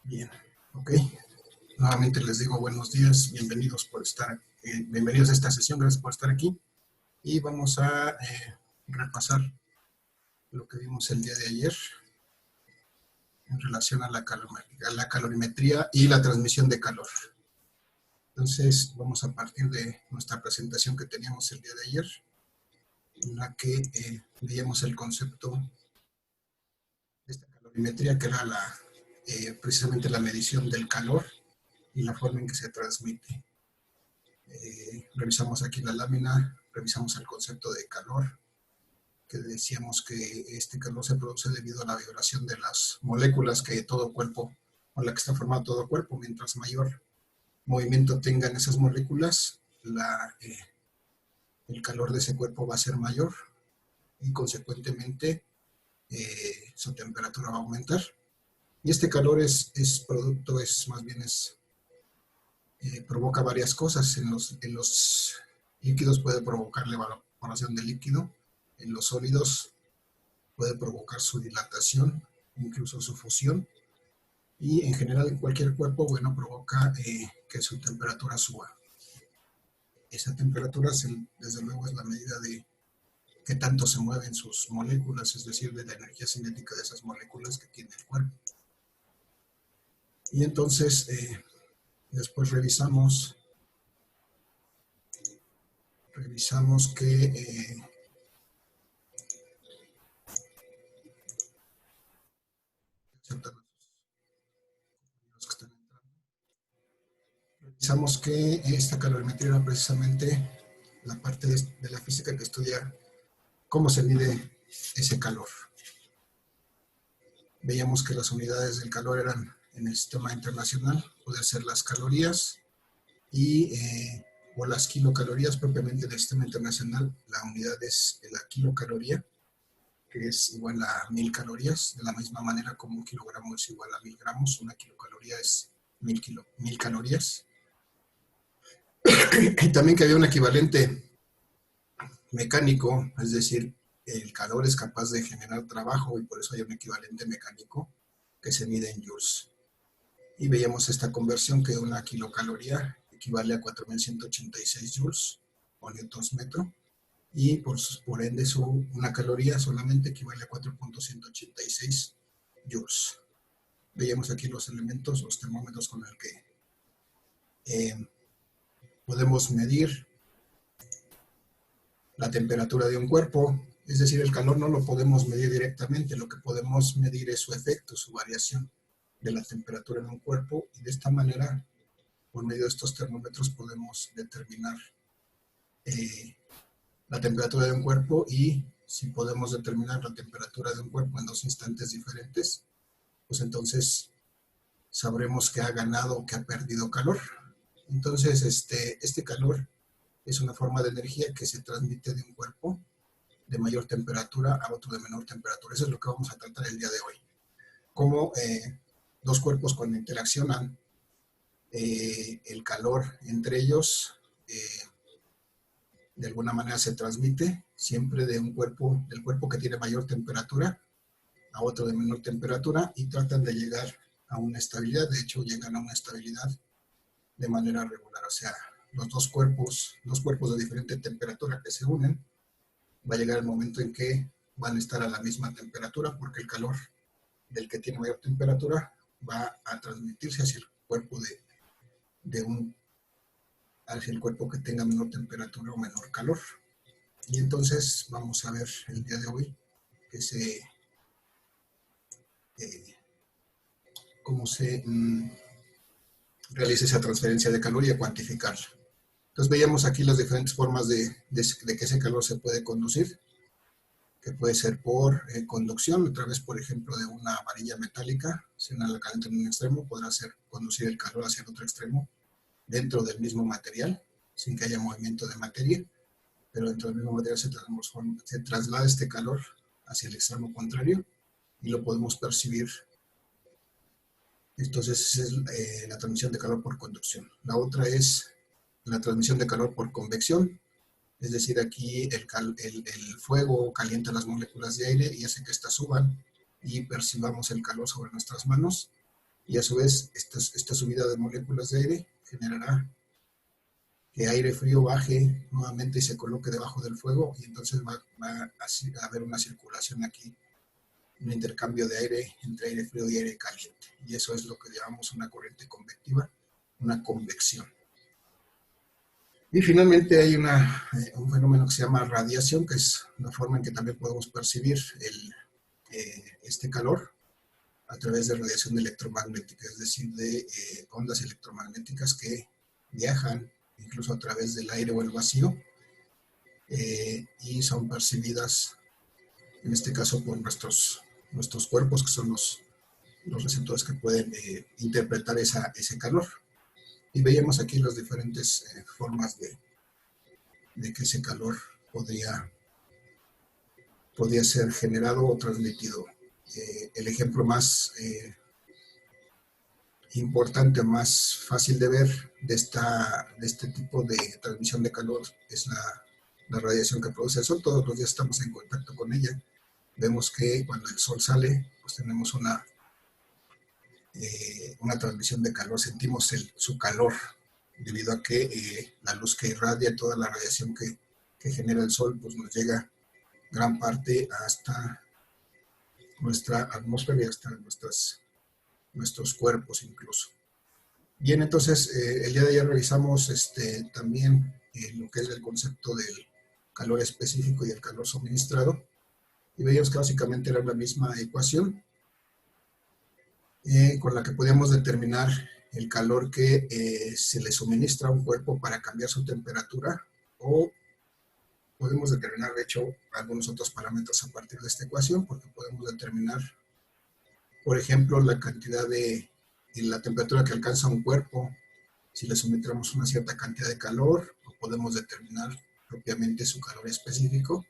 Bien, ok. Nuevamente les digo buenos días, bienvenidos a esta sesión, gracias por estar aquí. Y vamos a repasar lo que vimos el día de ayer en relación a la calorimetría y la transmisión de calor. Entonces, vamos a partir de nuestra presentación que teníamos el día de ayer, en la que veíamos el concepto de esta calorimetría, que era precisamente la medición del calor y la forma en que se transmite. Revisamos aquí la lámina, revisamos el concepto de calor, que decíamos que este calor se produce debido a la vibración de las moléculas que todo cuerpo, con la que está formado todo cuerpo. Mientras mayor movimiento tengan esas moléculas, el calor de ese cuerpo va a ser mayor y consecuentemente su temperatura va a aumentar. Y este calor provoca varias cosas. En los líquidos puede provocar la evaporación del líquido, en los sólidos puede provocar su dilatación, incluso su fusión, y en general en cualquier cuerpo, bueno, provoca que su temperatura suba. Esa temperatura, desde luego, es la medida de qué tanto se mueven sus moléculas, es decir, de la energía cinética de esas moléculas que tiene el cuerpo. Y entonces, después revisamos que esta calorimetría era precisamente la parte de la física que estudia cómo se mide ese calor. Veíamos que las unidades del calor eran en el sistema internacional, puede ser las calorías o las kilocalorías propiamente del sistema internacional. La unidad es la kilocaloría, que es igual a 1000 calorías, de la misma manera como un kilogramo es igual a 1000 gramos, una kilocaloría es 1000 calorías. Y también que había un equivalente mecánico, es decir, el calor es capaz de generar trabajo y por eso hay un equivalente mecánico que se mide en joules. Y veíamos esta conversión que una kilocaloría equivale a 4186 joules o newtons metro, y por ende una caloría solamente equivale a 4.186 joules. Veíamos aquí los elementos, los termómetros con el que podemos medir la temperatura de un cuerpo. Es decir, el calor no lo podemos medir directamente, lo que podemos medir es su efecto, su variación de la temperatura en un cuerpo, y de esta manera, por medio de estos termómetros, podemos determinar la temperatura de un cuerpo. Y si podemos determinar la temperatura de un cuerpo en dos instantes diferentes, pues entonces sabremos que ha ganado o que ha perdido calor. Entonces, este calor es una forma de energía que se transmite de un cuerpo de mayor temperatura a otro de menor temperatura. Eso es lo que vamos a tratar el día de hoy. Cómo dos cuerpos cuando interaccionan, el calor entre ellos de alguna manera se transmite siempre del cuerpo que tiene mayor temperatura a otro de menor temperatura, y tratan de llegar a una estabilidad. De hecho, llegan a una estabilidad de manera regular. O sea, los dos cuerpos de diferente temperatura que se unen, va a llegar el momento en que van a estar a la misma temperatura, porque el calor del que tiene mayor temperatura va a transmitirse hacia el cuerpo hacia el cuerpo que tenga menor temperatura o menor calor. Y entonces vamos a ver el día de hoy cómo se realiza esa transferencia de calor y a cuantificarla. Entonces veíamos aquí las diferentes formas de que ese calor se puede conducir, que puede ser por conducción, a través, por ejemplo, de una varilla metálica. Si una la calienta en un extremo, podrá conducir el calor hacia el otro extremo dentro del mismo material, sin que haya movimiento de materia, pero dentro del mismo material se traslada este calor hacia el extremo contrario y lo podemos percibir. Entonces, esa es la transmisión de calor por conducción. La otra es la transmisión de calor por convección. Es decir, aquí el fuego calienta las moléculas de aire y hace que éstas suban y percibamos el calor sobre nuestras manos. y a su vez esta subida de moléculas de aire generará que aire frío baje nuevamente y se coloque debajo del fuego, y entonces va a haber una circulación aquí, un intercambio de aire entre aire frío y aire caliente, y eso es lo que llamamos una corriente convectiva, una convección. Y finalmente hay un fenómeno que se llama radiación, que es la forma en que también podemos percibir este calor a través de radiación electromagnética, es decir, de ondas electromagnéticas que viajan incluso a través del aire o el vacío, y son percibidas, en este caso, por nuestros cuerpos, que son los receptores que pueden interpretar ese calor. Y veíamos aquí las diferentes formas de que ese calor podría ser generado o transmitido. El ejemplo más importante, más fácil de ver de este tipo de transmisión de calor es la radiación que produce el sol. Todos los días estamos en contacto con ella. Vemos que cuando el sol sale, pues tenemos una transmisión de calor, sentimos su calor, debido a que la luz que irradia, toda la radiación que genera el sol, pues nos llega gran parte hasta nuestra atmósfera y hasta nuestros cuerpos incluso. Bien, entonces el día de ayer revisamos también lo que es el concepto del calor específico y el calor suministrado, y veíamos que básicamente era la misma ecuación con la que podíamos determinar el calor que se le suministra a un cuerpo para cambiar su temperatura, o podemos determinar, de hecho, algunos otros parámetros a partir de esta ecuación, porque podemos determinar, por ejemplo, la cantidad y la temperatura que alcanza un cuerpo si le sometemos una cierta cantidad de calor, o podemos determinar propiamente su calor específico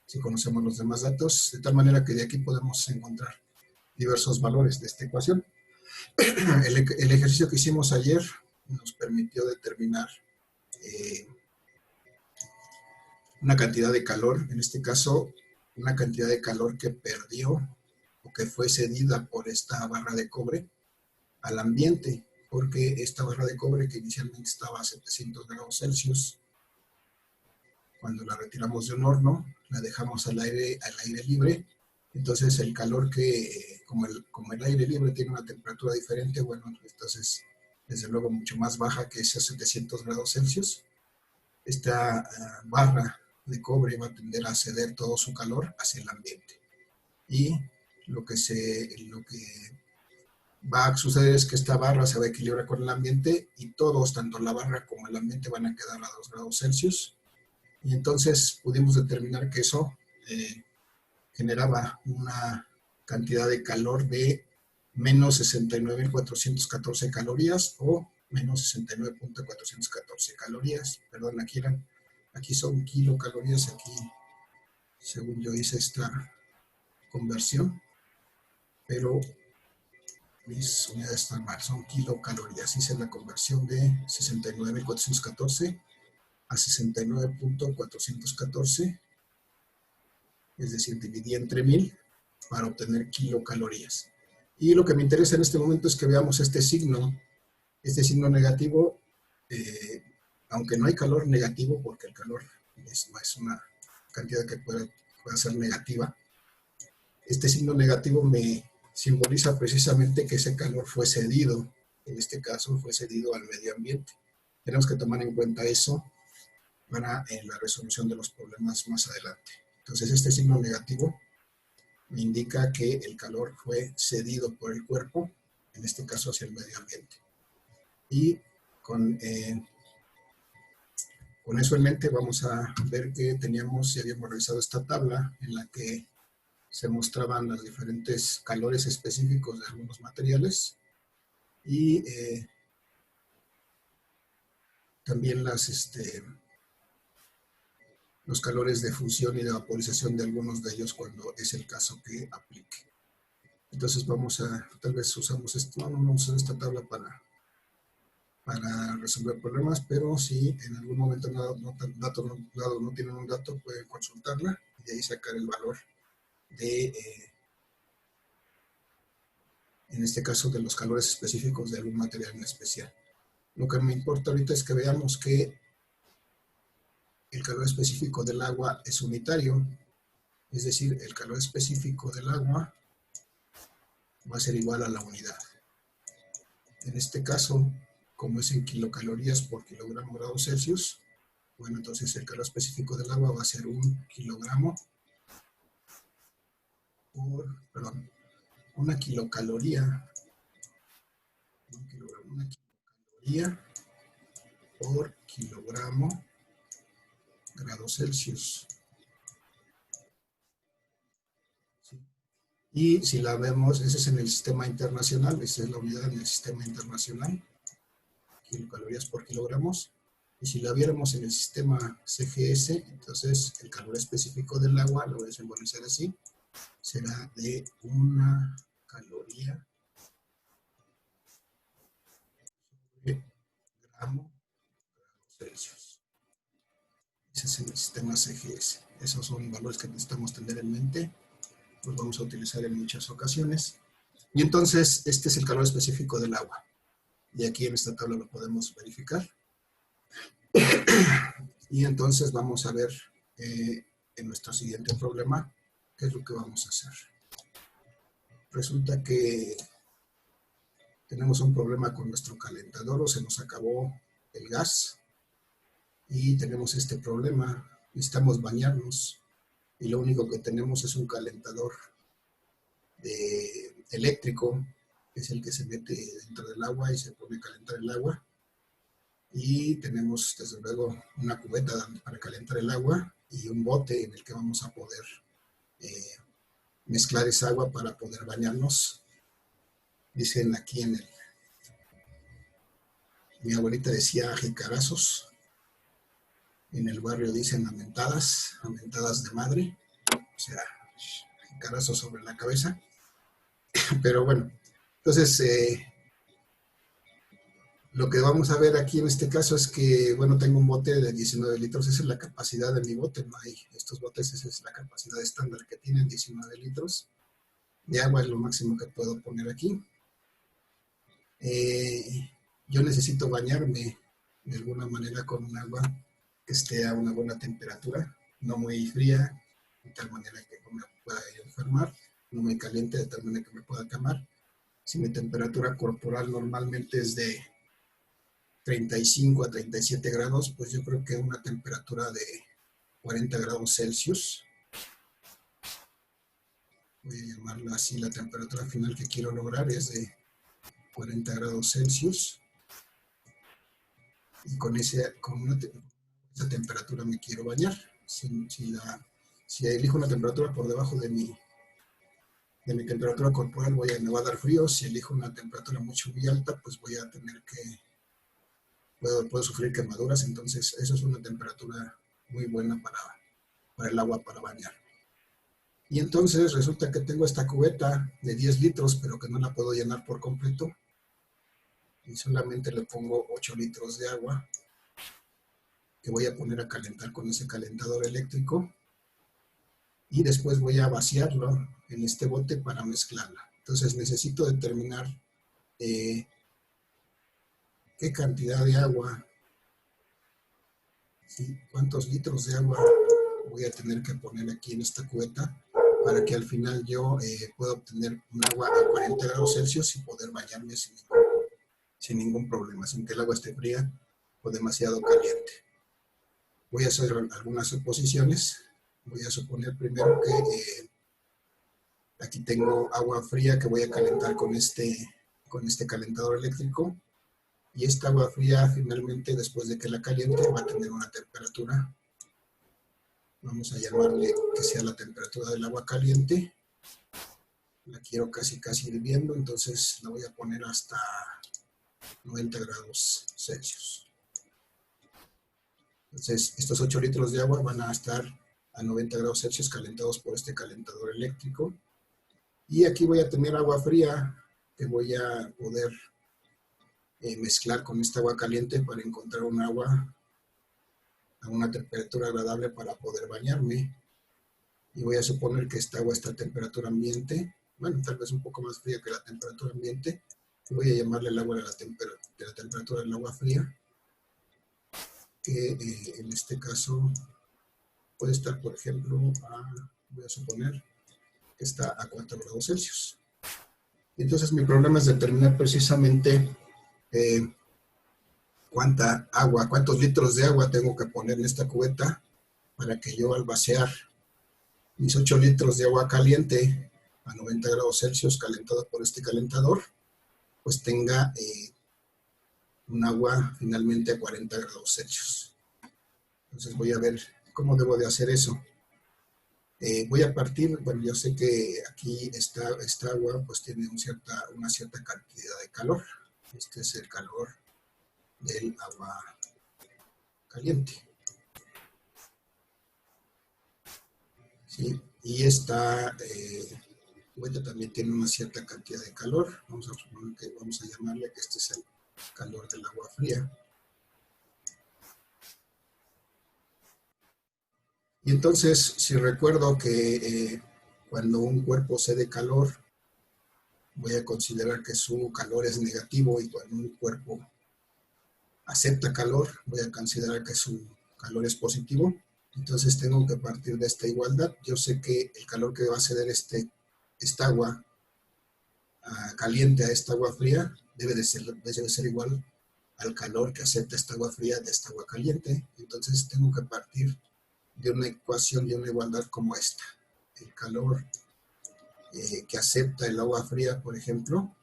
si conocemos los demás datos, de tal manera que de aquí podemos encontrar diversos valores de esta ecuación. El ejercicio que hicimos ayer nos permitió determinar una cantidad de calor, en este caso una cantidad de calor que perdió o que fue cedida por esta barra de cobre al ambiente, porque esta barra de cobre, que inicialmente estaba a 700 grados Celsius, cuando la retiramos de un horno, la dejamos al aire libre. Entonces el calor como el aire libre tiene una temperatura diferente, bueno, entonces desde luego mucho más baja que esos 700 grados Celsius, esta barra de cobre va a tender a ceder todo su calor hacia el ambiente. Y lo que va a suceder es que esta barra se va a equilibrar con el ambiente, y todos, tanto la barra como el ambiente, van a quedar a 2 grados Celsius. Y entonces pudimos determinar que eso generaba una cantidad de calor de menos 69.414 calorías, o menos 69.414 calorías. Perdón, aquí son kilocalorías, aquí según yo hice esta conversión, pero mis unidades están mal, son kilocalorías. Hice la conversión de 69.414 a 69.414, es decir, dividí entre 1000 para obtener kilocalorías. Y lo que me interesa en este momento es que veamos este signo negativo, aunque no hay calor negativo, porque el calor no es una cantidad que pueda ser negativa. Este signo negativo me simboliza precisamente que ese calor fue cedido, en este caso fue cedido al medio ambiente. Tenemos que tomar en cuenta eso para la resolución de los problemas más adelante. Entonces este signo negativo me indica que el calor fue cedido por el cuerpo, en este caso hacia el medio ambiente. Y con eso en mente vamos a ver que habíamos realizado esta tabla en la que se mostraban los diferentes calores específicos de algunos materiales, y también los calores de fusión y de vaporización de algunos de ellos cuando es el caso que aplique. Entonces tal vez usamos no vamos a usar esta tabla para resolver problemas, pero si en algún momento no tienen un dato, pueden consultarla y de ahí sacar el valor de en este caso de los calores específicos de algún material en especial. Lo que me importa ahorita es que veamos que el calor específico del agua es unitario, es decir, el calor específico del agua va a ser igual a la unidad. En este caso, como es en kilocalorías por kilogramo grados Celsius, bueno, entonces el calor específico del agua va a ser 1 kilogramo por, perdón, una kilocaloría por kilogramo grados Celsius. ¿Sí? Y si la vemos, ese es en el sistema internacional, esa es la unidad en el sistema internacional, kilocalorías por kilogramos. Y si la viéramos en el sistema CGS, entonces el calor específico del agua, lo voy a simbolizar así, será de 1 caloría sobre gramo grados Celsius. Ese es el sistema CGS. Esos son valores que necesitamos tener en mente. Los vamos a utilizar en muchas ocasiones. Y entonces, este es el calor específico del agua. Y aquí en esta tabla lo podemos verificar. Y entonces vamos a ver en nuestro siguiente problema qué es lo que vamos a hacer. Resulta que tenemos un problema con nuestro calentador o se nos acabó el gas y tenemos este problema. Necesitamos bañarnos y lo único que tenemos es un calentador eléctrico, que es el que se mete dentro del agua y se pone a calentar el agua. Y tenemos desde luego una cubeta para calentar el agua y un bote en el que vamos a poder mezclar esa agua para poder bañarnos. Dicen aquí en mi abuelita decía jicarazos, en el barrio dicen amentadas de madre, o sea, jicarazos sobre la cabeza. Pero bueno, entonces lo que vamos a ver aquí en este caso es que, bueno, tengo un bote de 19 litros, esa es la capacidad de mi bote, no hay estos botes, esa es la capacidad estándar que tienen, 19 litros de agua es lo máximo que puedo poner aquí. Yo necesito bañarme de alguna manera con un agua que esté a una buena temperatura, no muy fría, de tal manera que no me pueda enfermar, no muy caliente, de tal manera que me pueda quemar. Si mi temperatura corporal normalmente es de 35 a 37 grados, pues yo creo que una temperatura de 40 grados Celsius, voy a llamarla así, la temperatura final que quiero lograr es de 40 grados Celsius, y con esa temperatura me quiero bañar. Si elijo una temperatura por debajo de mi temperatura corporal, me va a dar frío. Si elijo una temperatura muy alta, pues voy a tener que puedo sufrir quemaduras, entonces eso es una temperatura muy buena para el agua para bañar. Y entonces resulta que tengo esta cubeta de 10 litros, pero que no la puedo llenar por completo. Y solamente le pongo 8 litros de agua, que voy a poner a calentar con ese calentador eléctrico. Y después voy a vaciarlo en este bote para mezclarla. Entonces necesito determinar qué cantidad de agua, ¿sí? Cuántos litros de agua voy a tener que poner aquí en esta cubeta para que al final yo pueda obtener un agua a 40 grados Celsius y poder bañarme sin ningún problema, sin que el agua esté fría o demasiado caliente. Voy a hacer algunas suposiciones. Voy a suponer primero que aquí tengo agua fría que voy a calentar con este calentador eléctrico. Y esta agua fría finalmente, después de que la caliente, va a tener una temperatura. Vamos a llamarle que sea la temperatura del agua caliente. La quiero casi hirviendo, entonces la voy a poner hasta 90 grados Celsius. Entonces, estos 8 litros de agua van a estar a 90 grados Celsius calentados por este calentador eléctrico. Y aquí voy a tener agua fría que voy a poder mezclar con esta agua caliente para encontrar un agua a una temperatura agradable para poder bañarme. Y voy a suponer que esta agua está a temperatura ambiente, bueno, tal vez un poco más fría que la temperatura ambiente. Voy a llamarle el agua de la temperatura del agua fría, que en este caso puede estar, por ejemplo, voy a suponer que está a 4 grados Celsius. Entonces mi problema es determinar precisamente cuántos litros de agua tengo que poner en esta cubeta para que yo al vaciar mis 8 litros de agua caliente a 90 grados Celsius calentada por este calentador, pues tenga un agua finalmente a 40 grados Celsius. Entonces voy a ver cómo debo de hacer eso. Voy a partir, bueno, yo sé que aquí esta agua pues tiene una cierta cantidad de calor. Este es el calor del agua caliente. ¿Sí? Y esta cubeta también tiene una cierta cantidad de calor. Vamos a suponer que vamos a llamarle que este es el calor del agua fría. Y entonces, si recuerdo que cuando un cuerpo cede calor, voy a considerar que su calor es negativo, y cuando un cuerpo acepta calor, voy a considerar que su calor es positivo. Entonces tengo que partir de esta igualdad. Yo sé que el calor que va a ceder esta agua caliente a esta agua fría debe de ser igual al calor que acepta esta agua fría de esta agua caliente. Entonces tengo que partir de una ecuación de una igualdad como esta. El calor que acepta el agua fría, por ejemplo,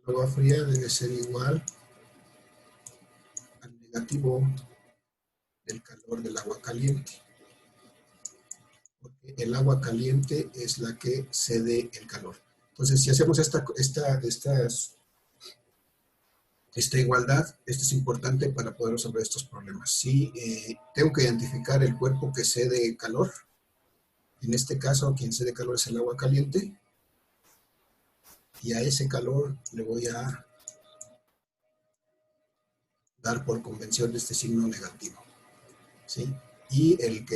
el agua fría debe ser igual al negativo del calor del agua caliente. Porque el agua caliente es la que cede el calor. Entonces, si hacemos esta igualdad, esto es importante para poder resolver estos problemas. Si tengo que identificar el cuerpo que cede calor, en este caso, quien cede calor es el agua caliente, y a ese calor le voy a dar por convención este signo negativo, ¿sí? Y el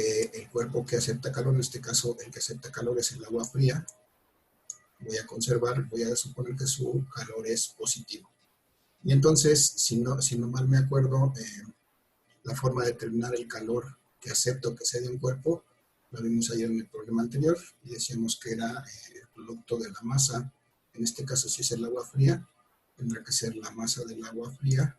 cuerpo que acepta calor, en este caso, el que acepta calor es el agua fría, voy a suponer que su calor es positivo. Y entonces, si no mal me acuerdo, la forma de determinar el calor que acepta o que cede un cuerpo, lo vimos ayer en el problema anterior, y decíamos que era el producto de la masa. En este caso, si es el agua fría, tendrá que ser la masa del agua fría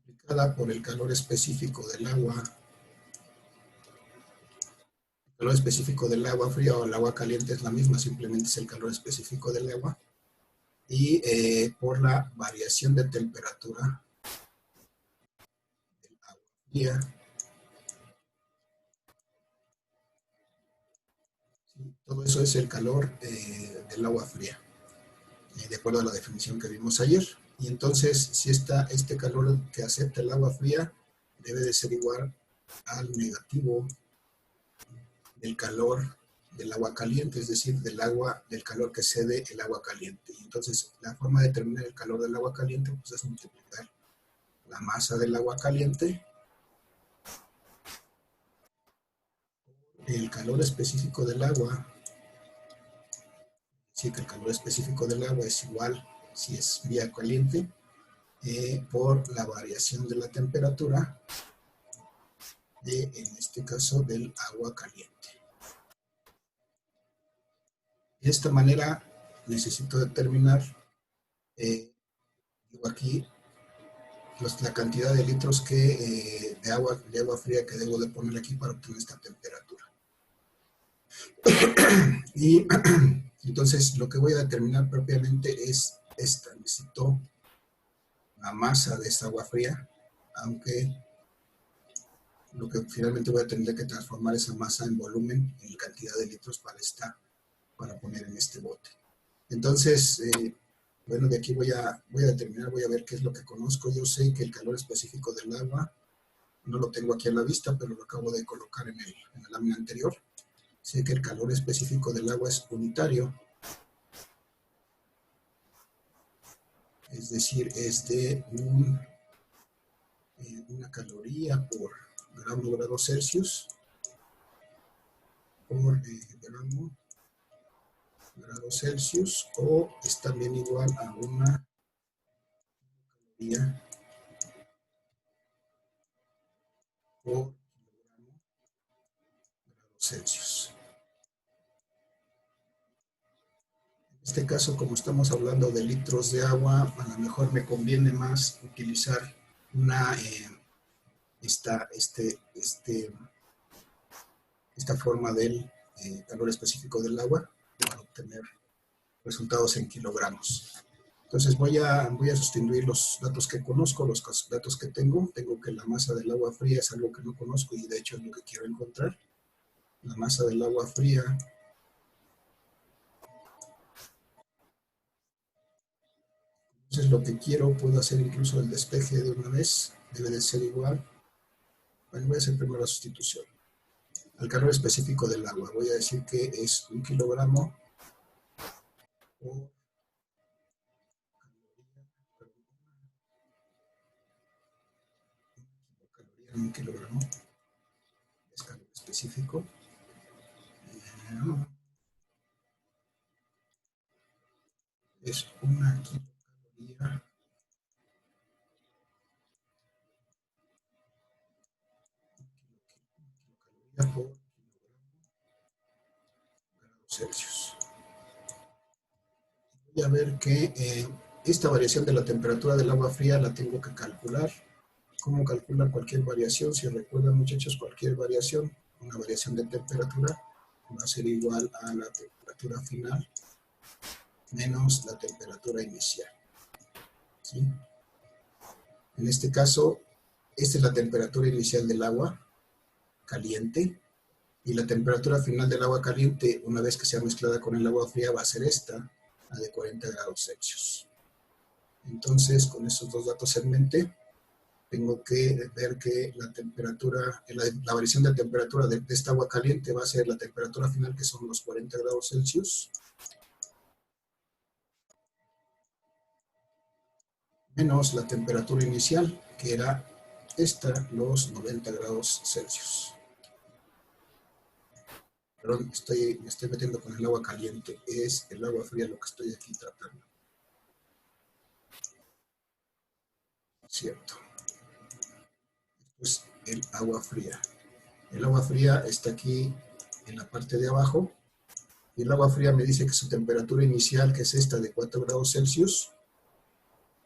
multiplicada por el calor específico del agua. El calor específico del agua fría o el agua caliente es la misma, simplemente es el calor específico del agua. Y por la variación de temperatura del agua fría. ¿Sí? Todo eso es el calor del agua fría, de acuerdo a la definición que vimos ayer. Y entonces, si este calor que acepta el agua fría debe de ser igual al negativo del calor del agua caliente, es decir, del calor que cede el agua caliente. Y entonces, la forma de determinar el calor del agua caliente pues, es multiplicar la masa del agua caliente, el calor específico del agua, sí que el calor específico del agua es igual, si es fría o caliente, por la variación de la temperatura en este caso, del agua caliente. De esta manera necesito determinar, digo aquí, la cantidad de litros de agua fría que debo de poner aquí para obtener esta temperatura. Y entonces lo que voy a determinar propiamente es esta. Necesito la masa de esta agua fría, aunque lo que finalmente voy a tener que transformar esa masa en volumen, en cantidad de litros para poner en este bote. Entonces, bueno, de aquí voy a determinar, voy a ver qué es lo que conozco. Yo sé que el calor específico del agua, no lo tengo aquí a la vista, pero lo acabo de colocar en la lámina anterior. Sé que el calor específico del agua es unitario, es decir, es de un una caloría por gramos Celsius por grados Celsius, o es también igual a una caloría por kilogramo grados Celsius. En este caso, como estamos hablando de litros de agua, a lo mejor me conviene más utilizar una esta forma del calor específico del agua para obtener resultados en kilogramos. Entonces voy a sustituir los datos que conozco, los datos que tengo. Tengo que la masa del agua fría es algo que no conozco y de hecho es lo que quiero encontrar. La masa del agua fría entonces lo que quiero, puedo hacer incluso el despeje de una vez, debe de ser igual. Bueno, voy a hacer primero la sustitución. Al calor específico del agua, voy a decir que es 1 kilogramo por caloría en 1 kilogramo, es calor específico. Es una kilocaloría por kilogramo grados Celsius. Voy a ver que esta variación de la temperatura del agua fría la tengo que calcular. ¿Cómo calcular cualquier variación? Si recuerdan, muchachos, cualquier variación, una variación de temperatura va a ser igual a la temperatura final menos la temperatura inicial. ¿Sí? En este caso, esta es la temperatura inicial del agua caliente, y la temperatura final del agua caliente, una vez que sea mezclada con el agua fría, va a ser esta, la de 40 grados Celsius. Entonces, con esos dos datos en mente, tengo que ver que la temperatura, la variación de temperatura de esta agua caliente va a ser la temperatura final, que son los 40 grados Celsius, menos la temperatura inicial, que era esta, los 90 grados Celsius. Perdón, me estoy metiendo con el agua caliente, es el agua fría lo que estoy aquí tratando. Cierto. Esto es el agua fría. El agua fría está aquí en la parte de abajo, y el agua fría me dice que su temperatura inicial, que es esta de 4 grados Celsius,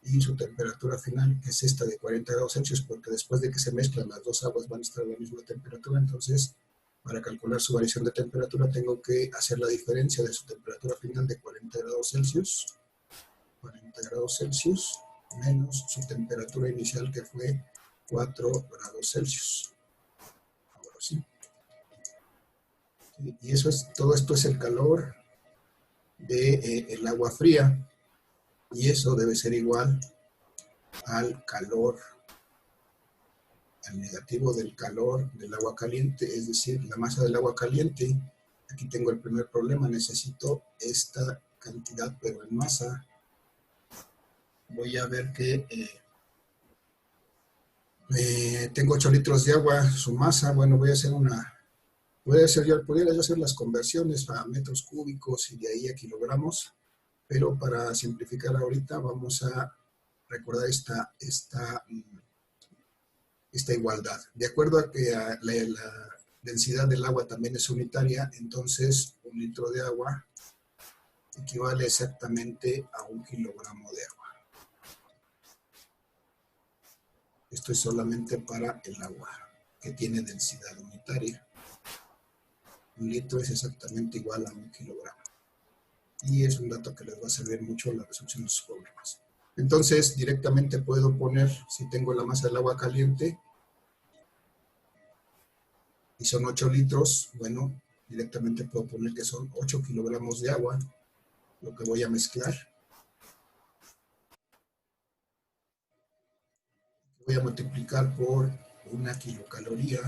y su temperatura final, que es esta de 40 grados Celsius, porque después de que se mezclan las dos aguas van a estar a la misma temperatura. Entonces, para calcular su variación de temperatura, tengo que hacer la diferencia de su temperatura final de 40 grados Celsius, 40 grados Celsius, menos su temperatura inicial, que fue 4 grados Celsius. Ahora sí. Y eso es, todo esto es el calor de el agua fría, y eso debe ser igual al calor, al negativo del calor del agua caliente, es decir, la masa del agua caliente. Aquí tengo el primer problema, necesito esta cantidad, pero en masa. Voy a ver que tengo 8 litros de agua, su masa, bueno, voy a hacer pudiera yo hacer las conversiones a metros cúbicos y de ahí a kilogramos, pero para simplificar ahorita vamos a recordar esta igualdad. De acuerdo a que la densidad del agua también es unitaria, entonces 1 litro de agua equivale exactamente a 1 kilogramo de agua. Esto es solamente para el agua, que tiene densidad unitaria. 1 litro es exactamente igual a 1 kilogramo. Y es un dato que les va a servir mucho en la resolución de sus problemas. Entonces, directamente puedo poner, si tengo la masa del agua caliente, y son 8 litros, bueno, directamente puedo poner que son 8 kilogramos de agua, lo que voy a mezclar. Voy a multiplicar por 1 kilocaloría.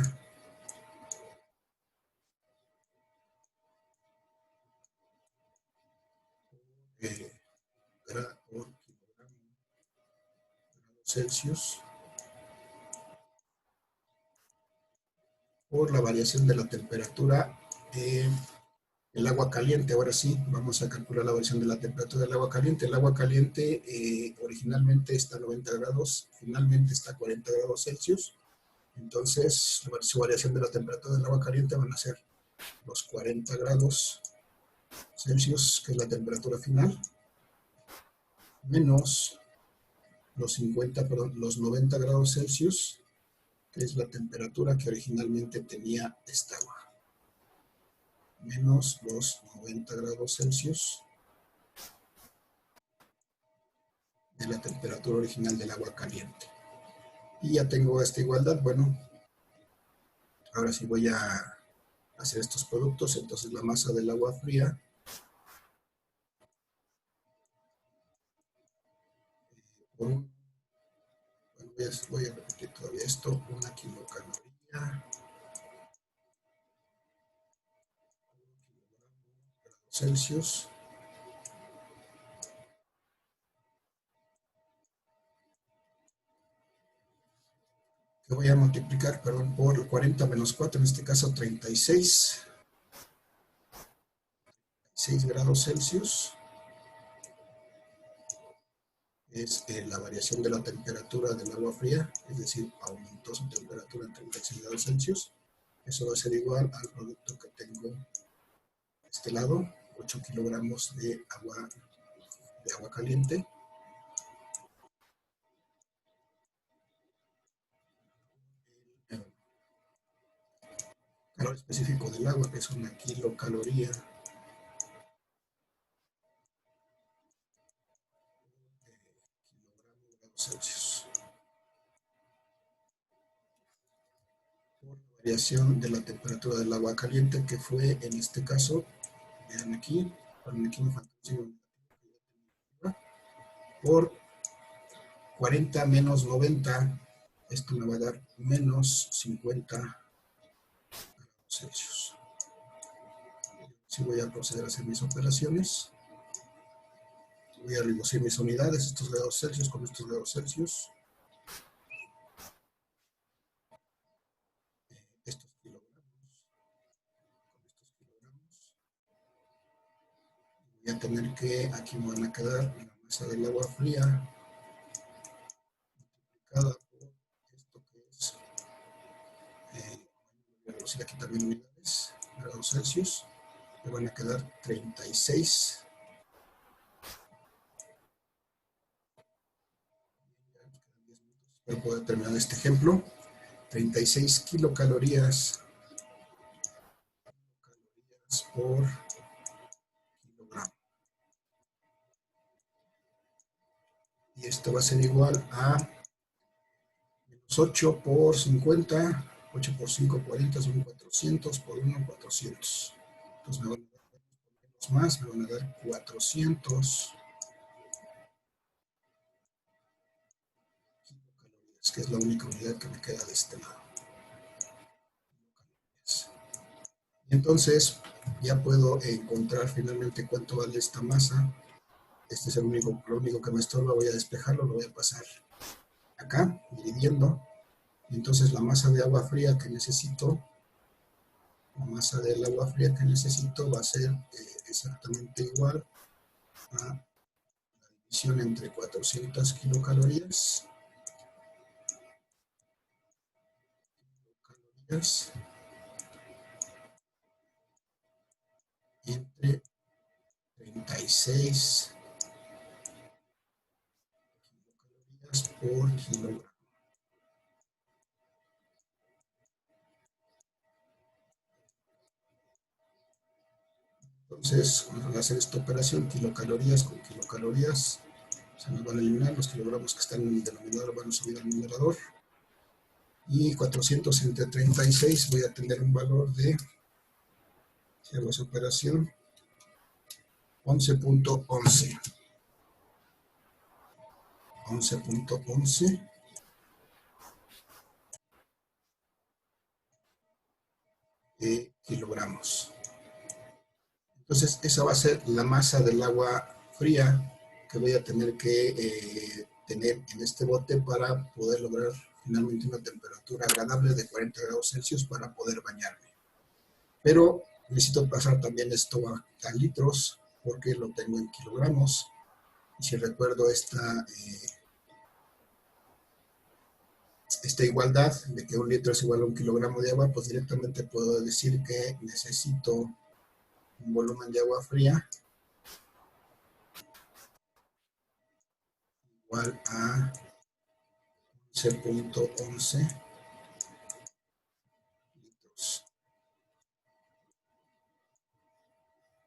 Por kilogramo grados Celsius. por la variación de la temperatura del agua caliente. Ahora sí, vamos a calcular la variación de la temperatura del agua caliente. El agua caliente originalmente está a 90 grados, finalmente está a 40 grados Celsius. Entonces, su variación de la temperatura del agua caliente van a ser los 40 grados Celsius, que es la temperatura final, menos los 90 grados Celsius, que es la temperatura que originalmente tenía esta agua, menos los 90 grados Celsius de la temperatura original del agua caliente. Y ya tengo esta igualdad. Bueno, ahora sí voy a hacer estos productos. Entonces la masa del agua fría bueno, voy a repetir todavía esto, 1 kilocaloría Celsius que voy a multiplicar, perdón, por 40 menos 4, en este caso 36 grados Celsius. Es la variación de la temperatura del agua fría, es decir, aumentó su temperatura en 36 grados Celsius. Eso va a ser igual al producto que tengo de este lado, 8 kilogramos de agua caliente. Calor específico del agua, que es 1 kilocaloría Celsius. Por variación de la temperatura del agua caliente, que fue en este caso, vean aquí me falta un signo negativo, por 40 menos 90, esto me va a dar menos 50 grados Celsius. Si voy a proceder a hacer mis operaciones, voy a reducir mis unidades, estos grados Celsius con estos grados Celsius. Estos kilogramos con estos kilogramos. Voy a tener que, aquí me van a quedar la masa del agua fría multiplicada por esto que es, voy a reducir aquí también unidades, grados Celsius, me van a quedar 36. Espero poder terminar este ejemplo. 36 kilocalorías por kilogramo. Y esto va a ser igual a menos 8 por 50, 8 por 5, 40, son 400, por 1, 400. Entonces me van a dar menos más, me van a dar 400 kilocalorías, que es la única unidad que me queda de este lado. Entonces ya puedo encontrar finalmente cuánto vale esta masa. Este es lo único que me estorba. Voy a despejarlo, lo voy a pasar acá, dividiendo. Entonces la masa de agua fría que necesito, va a ser exactamente igual a la división entre 400 kilocalorías entre 36 kilocalorías por kilogramo. Entonces, vamos a hacer esta operación, kilocalorías con kilocalorías, se nos van a eliminar, los kilogramos que están en el denominador van a subir al numerador. Y 400 entre 36, voy a tener un valor de, si hago esa operación, 11.11. 11.11 kilogramos. Entonces, esa va a ser la masa del agua fría que voy a tener que tener en este bote para poder lograr finalmente una temperatura agradable de 40 grados Celsius para poder bañarme. Pero necesito pasar también esto a litros porque lo tengo en kilogramos. Y si recuerdo esta igualdad de que 1 litro es igual a 1 kilogramo de agua, pues directamente puedo decir que necesito un volumen de agua fría igual a 11.11 litros.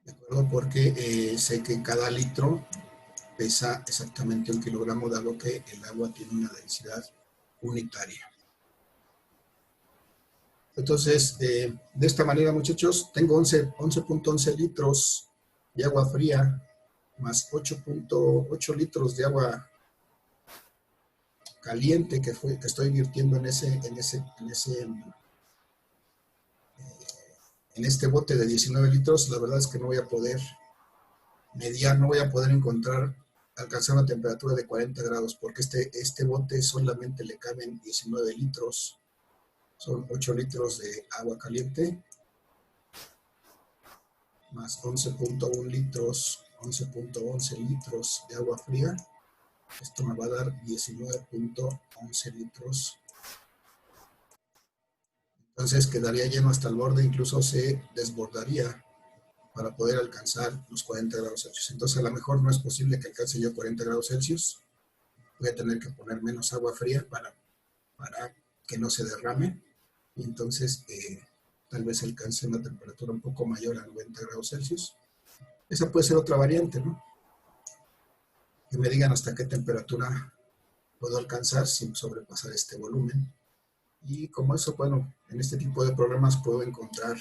¿De acuerdo? Porque sé que cada litro pesa exactamente 1 kilogramo, dado que el agua tiene una densidad unitaria. Entonces, de esta manera, muchachos, tengo 11.11 litros de agua fría más 8.8 litros de agua caliente que estoy virtiendo en este bote de 19 litros. La verdad es que no voy a poder mediar, no voy a poder alcanzar una temperatura de 40 grados, porque este bote solamente le caben 19 litros. Son 8 litros de agua caliente, más 11.1 litros, 11.11 litros de agua fría. Esto me va a dar 19.11 litros. Entonces quedaría lleno hasta el borde, incluso se desbordaría para poder alcanzar los 40 grados Celsius. Entonces a lo mejor no es posible que alcance yo 40 grados Celsius. Voy a tener que poner menos agua fría para que no se derrame. Y entonces tal vez alcance una temperatura un poco mayor a 90 grados Celsius. Esa puede ser otra variante, ¿no? Que me digan hasta qué temperatura puedo alcanzar sin sobrepasar este volumen. Y como eso, bueno, en este tipo de programas puedo encontrar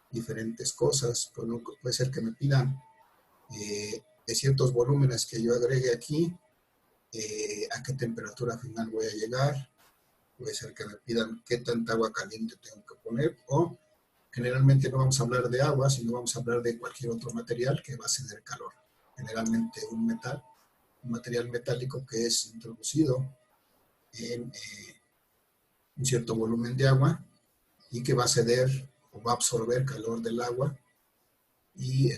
diferentes cosas. Puede ser que me pidan de ciertos volúmenes que yo agregue aquí, a qué temperatura final voy a llegar. Puede ser que me pidan qué tanta agua caliente tengo que poner, o generalmente no vamos a hablar de agua, sino vamos a hablar de cualquier otro material que va a ceder calor. Generalmente un material metálico que es introducido en un cierto volumen de agua y que va a ceder o va a absorber calor del agua, y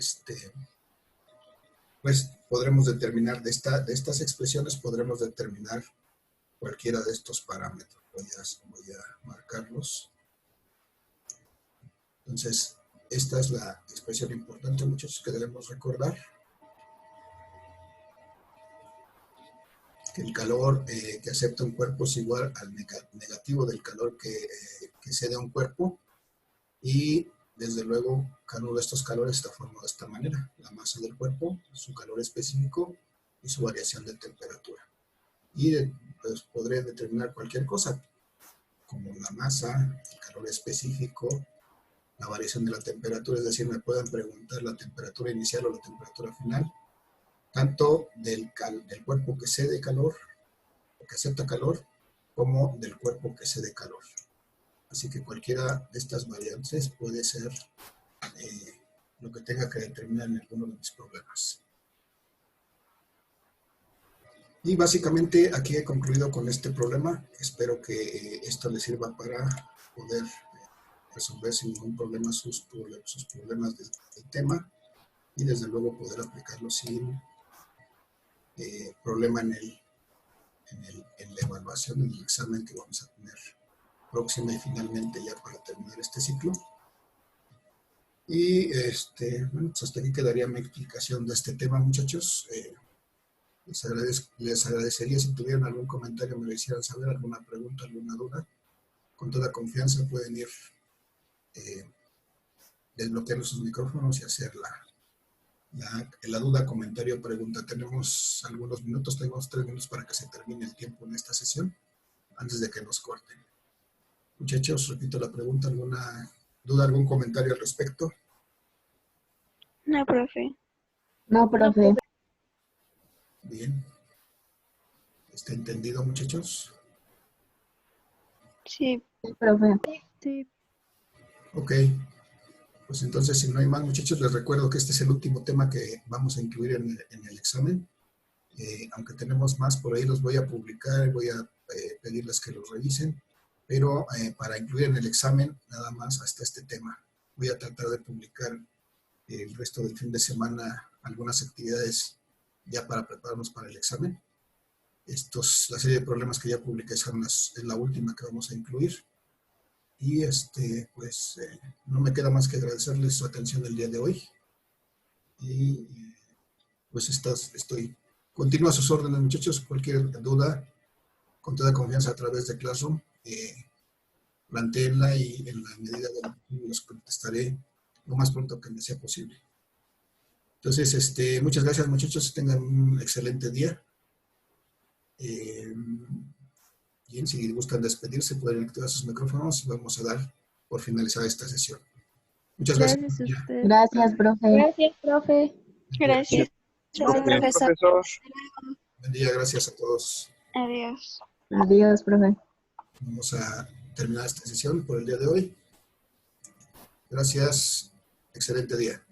pues podremos determinar de estas expresiones, podremos determinar cualquiera de estos parámetros. Voy a marcarlos. Entonces, esta es la expresión importante, muchachos, que debemos recordar. Que el calor que acepta un cuerpo es igual al negativo del calor que cede a un cuerpo, y desde luego cada uno de estos calores está formado de esta manera: la masa del cuerpo, su calor específico y su variación de temperatura. Y pues podré determinar cualquier cosa, como la masa, el calor específico, la variación de la temperatura. Es decir, me pueden preguntar la temperatura inicial o la temperatura final, tanto del cuerpo que cede calor o que acepta calor, como del cuerpo que cede calor. Así que cualquiera de estas variantes puede ser lo que tenga que determinar en alguno de mis problemas. Y básicamente aquí he concluido con este problema. Espero que esto les sirva para poder resolver sin ningún problema sus problemas del tema, y desde luego poder aplicarlo sin problema en la evaluación, en el examen que vamos a tener próxima y finalmente ya para terminar este ciclo. Y bueno, pues hasta aquí quedaría mi explicación de este tema, muchachos. Les agradecería si tuvieran algún comentario, me lo hicieran saber, alguna pregunta, alguna duda. Con toda confianza pueden ir desbloqueando sus micrófonos y hacer la duda, comentario o pregunta. Tenemos algunos minutos, tenemos 3 minutos para que se termine el tiempo en esta sesión, antes de que nos corten. Muchachos, repito la pregunta, ¿alguna duda, algún comentario al respecto? No, profe. No, profe. Bien. ¿Está entendido, muchachos? Sí. Sí, profe. Sí. Ok. Pues entonces, si no hay más, muchachos, les recuerdo que este es el último tema que vamos a incluir en el examen. Aunque tenemos más, por ahí los voy a publicar, voy a pedirles que los revisen, pero para incluir en el examen nada más hasta este tema. Voy a tratar de publicar el resto del fin de semana algunas actividades ya para prepararnos para el examen. La serie de problemas que ya publiqué es la última que vamos a incluir. Y pues no me queda más que agradecerles su atención el día de hoy. Y pues continúo a sus órdenes, muchachos. Cualquier duda, con toda confianza a través de Classroom, plantéenla y en la medida de lo que los contestaré lo más pronto que me sea posible. Entonces, muchas gracias, muchachos. Tengan un excelente día. Bien, si gustan despedirse, pueden activar sus micrófonos y vamos a dar por finalizada esta sesión. Muchas gracias. Gracias a usted. Gracias, profe. Gracias, profe. Gracias. Bye, profesor. Buen día, gracias a todos. Adiós. Adiós, profe. Vamos a terminar esta sesión por el día de hoy. Gracias. Excelente día.